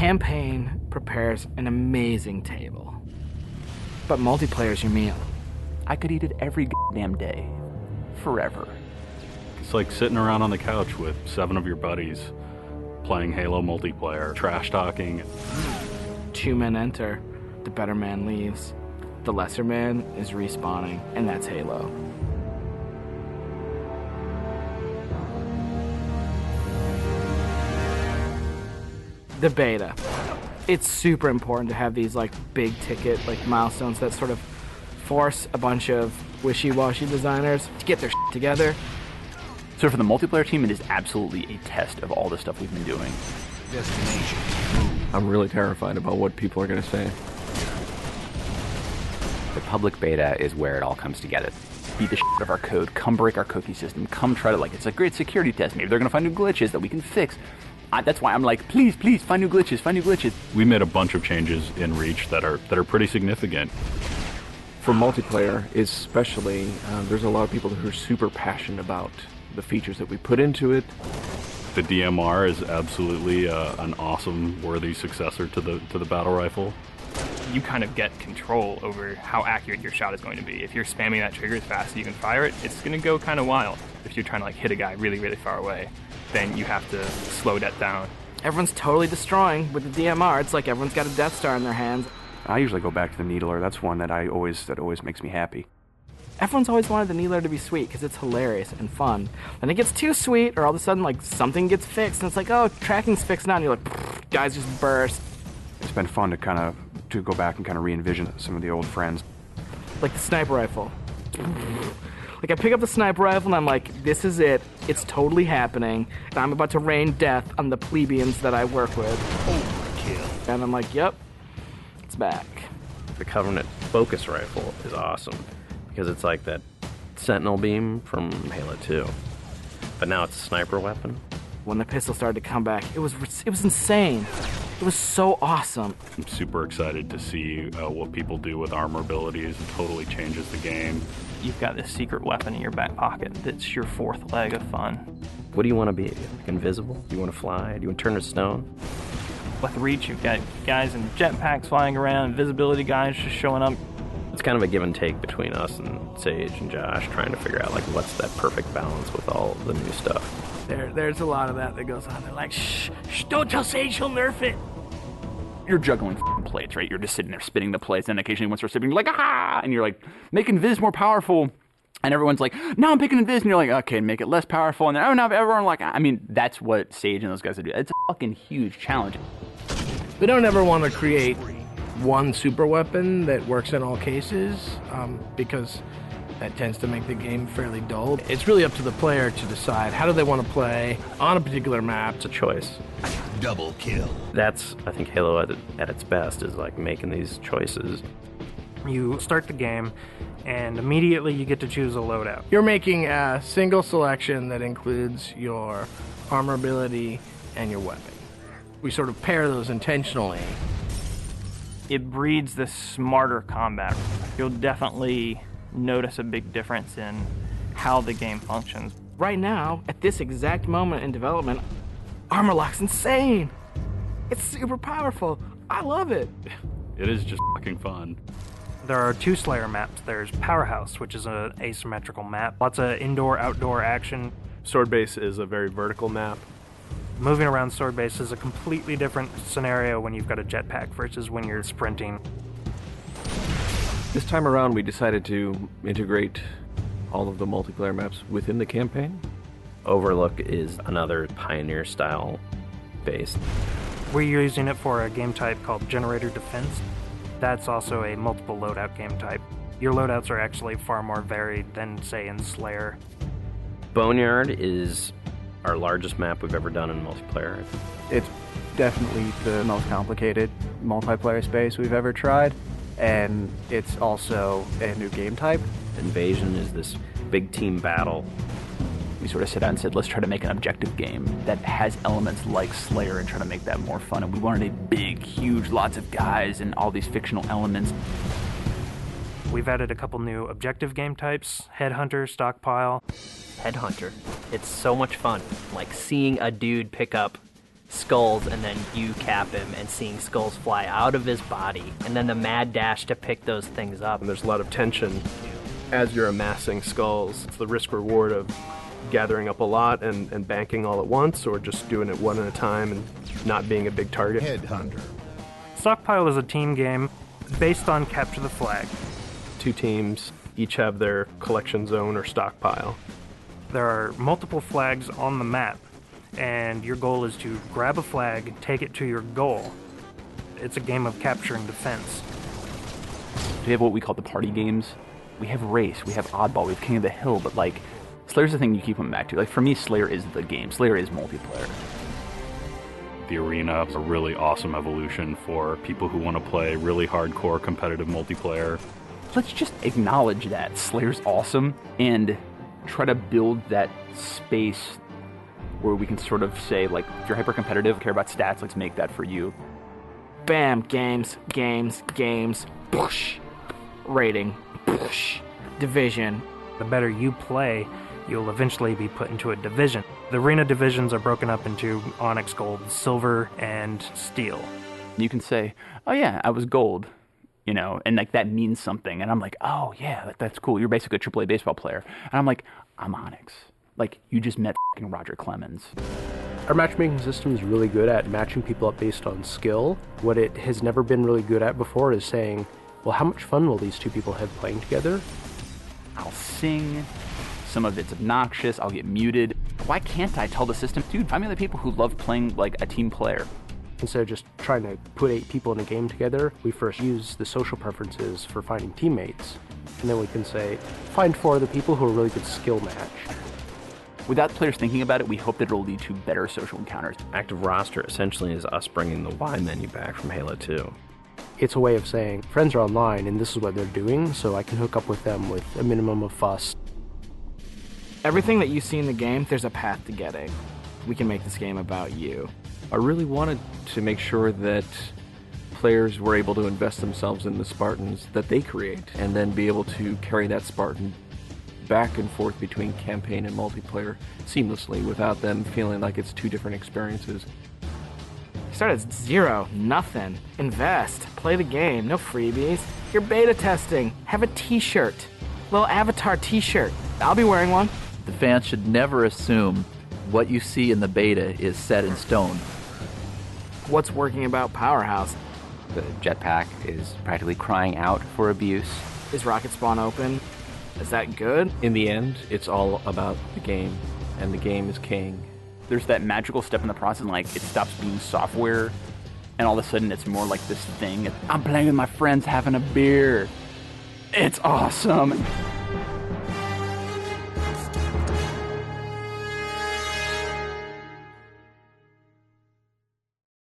campaign prepares an amazing table, but multiplayer is your meal. I could eat it every goddamn day, forever. It's like sitting around on the couch with 7 of your buddies, playing Halo multiplayer, trash talking. 2 men enter, the better man leaves. The lesser man is respawning, and that's Halo. The beta. It's super important to have these like big ticket like milestones that sort of force a bunch of wishy-washy designers to get their shit together. So for the multiplayer team, it is absolutely a test of all the stuff we've been doing. Destination. I'm really terrified about what people are going to say. The public beta is where it all comes together. Beat the shit out of our code, come break our cookie system, come try to, like, it's a great security test. Maybe they're going to find new glitches that we can fix. That's why I'm like, please, find new glitches, find new glitches. We made a bunch of changes in Reach that are pretty significant. For multiplayer, especially, there's a lot of people who are super passionate about the features that we put into it. The DMR is absolutely an awesome, worthy successor to the battle rifle. You kind of get control over how accurate your shot is going to be. If you're spamming that trigger as fast as you can fire it, it's going to go kind of wild. If you're trying to like hit a guy really, really far away, then you have to slow that down. Everyone's totally destroying with the DMR. It's like everyone's got a Death Star in their hands. I usually go back to the Needler. That's one that always makes me happy. Everyone's always wanted the Needler to be sweet because it's hilarious and fun. Then it gets too sweet, or all of a sudden like something gets fixed, and it's like, oh, tracking's fixed now, and you're like, guys just burst. It's been fun to go back and kind of re-envision some of the old friends. Like the sniper rifle. Like I pick up the sniper rifle and I'm like, this is it. It's totally happening. And I'm about to rain death on the plebeians that I work with. Overkill. And I'm like, yep, it's back. The Covenant focus rifle is awesome because it's like that Sentinel beam from Halo 2. But now it's a sniper weapon. When the pistol started to come back, it was insane. It was so awesome. I'm super excited to see what people do with armor abilities. It totally changes the game. You've got this secret weapon in your back pocket that's your fourth leg of fun. What do you want to be? Like invisible? Do you want to fly? Do you want to turn to stone? With Reach, you've got guys in jetpacks flying around, invisibility guys just showing up. It's kind of a give and take between us and Sage and Josh trying to figure out like what's that perfect balance with all the new stuff. There's a lot of that goes on. They're like, shh, don't tell Sage, he'll nerf it. You're juggling plates, right? You're just sitting there spinning the plates, and occasionally one starts spinning, you're like, ah! And you're like, make Invis more powerful. And everyone's like, no, I'm picking Invis. And you're like, okay, make it less powerful. And then, oh, now everyone like, I mean, that's what Sage and those guys do. It's a fucking huge challenge. We don't ever want to create one super weapon that works in all cases, because that tends to make the game fairly dull. It's really up to the player to decide how do they want to play on a particular map. It's a choice. Double kill. That's, I think, Halo at its best is like making these choices. You start the game, and immediately you get to choose a loadout. You're making a single selection that includes your armor ability and your weapon. We sort of pair those intentionally. It breeds this smarter combat. You'll definitely notice a big difference in how the game functions. Right now, at this exact moment in development, Armor Lock's insane. It's super powerful. I love it. It is just fucking fun. There are 2 Slayer maps. There's Powerhouse, which is an asymmetrical map. Lots of indoor-outdoor action. Sword Base is a very vertical map. Moving around Sword Base is a completely different scenario when you've got a jetpack versus when you're sprinting. This time around, we decided to integrate all of the multiplayer maps within the campaign. Overlook is another Pioneer-style base. We're using it for a game type called Generator Defense. That's also a multiple loadout game type. Your loadouts are actually far more varied than, say, in Slayer. Boneyard is our largest map we've ever done in multiplayer. It's definitely the most complicated multiplayer space we've ever tried, and it's also a new game type. Invasion is this big team battle. We sort of sat down and said, let's try to make an objective game that has elements like Slayer and try to make that more fun. And we wanted a big, huge, lots of guys and all these fictional elements. We've added a couple new objective game types, Headhunter, Stockpile. Headhunter. It's so much fun. Like seeing a dude pick up skulls and then you cap him and seeing skulls fly out of his body, and then the mad dash to pick those things up. And there's a lot of tension as you're amassing skulls. It's the risk reward of gathering up a lot and banking all at once, or just doing it one at a time and not being a big target. Headhunter. Stockpile is a team game based on capture the flag. 2 teams each have their collection zone or stockpile. There are multiple flags on the map, and your goal is to grab a flag, take it to your goal. It's a game of capture and defense. We have what we call the party games. We have Race, we have Oddball, we have King of the Hill, but like, Slayer's the thing you keep coming back to. Like, for me, Slayer is the game. Slayer is multiplayer. The arena is a really awesome evolution for people who want to play really hardcore competitive multiplayer. Let's just acknowledge that Slayer's awesome and try to build that space where we can sort of say, like, if you're hyper competitive, care about stats, let's make that for you. Bam, games, push, rating, push, division. The better you play, you'll eventually be put into a division. The arena divisions are broken up into Onyx, Gold, Silver, and Steel. You can say, oh yeah, I was Gold, you know, and like that means something. And I'm like, oh yeah, that's cool. You're basically a AAA baseball player. And I'm like, I'm Onyx. Like, you just met f***ing Roger Clemens. Our matchmaking system is really good at matching people up based on skill. What it has never been really good at before is saying, well, how much fun will these 2 people have playing together? I'll sing. Some of it's obnoxious. I'll get muted. Why can't I tell the system, dude, find me the people who love playing like a team player? Instead of just trying to put 8 people in a game together, we first use the social preferences for finding teammates. And then we can say, find 4 other people who are really good skill match. Without players thinking about it, we hope that it'll lead to better social encounters. Active roster essentially is us bringing the Y menu back from Halo 2. It's a way of saying, friends are online and this is what they're doing, so I can hook up with them with a minimum of fuss. Everything that you see in the game, there's a path to getting. We can make this game about you. I really wanted to make sure that players were able to invest themselves in the Spartans that they create, and then be able to carry that Spartan back and forth between campaign and multiplayer seamlessly without them feeling like it's 2 different experiences. Start at 0, nothing. Invest, play the game, no freebies. You're beta testing, have a t-shirt. Little avatar t-shirt. I'll be wearing one. The fans should never assume what you see in the beta is set in stone. What's working about Powerhouse? The jetpack is practically crying out for abuse. Is Rocket Spawn open? Is that good? In the end, it's all about the game, and the game is king. There's that magical step in the process, like it stops being software, and all of a sudden it's more like this thing. I'm playing with my friends having a beer. It's awesome.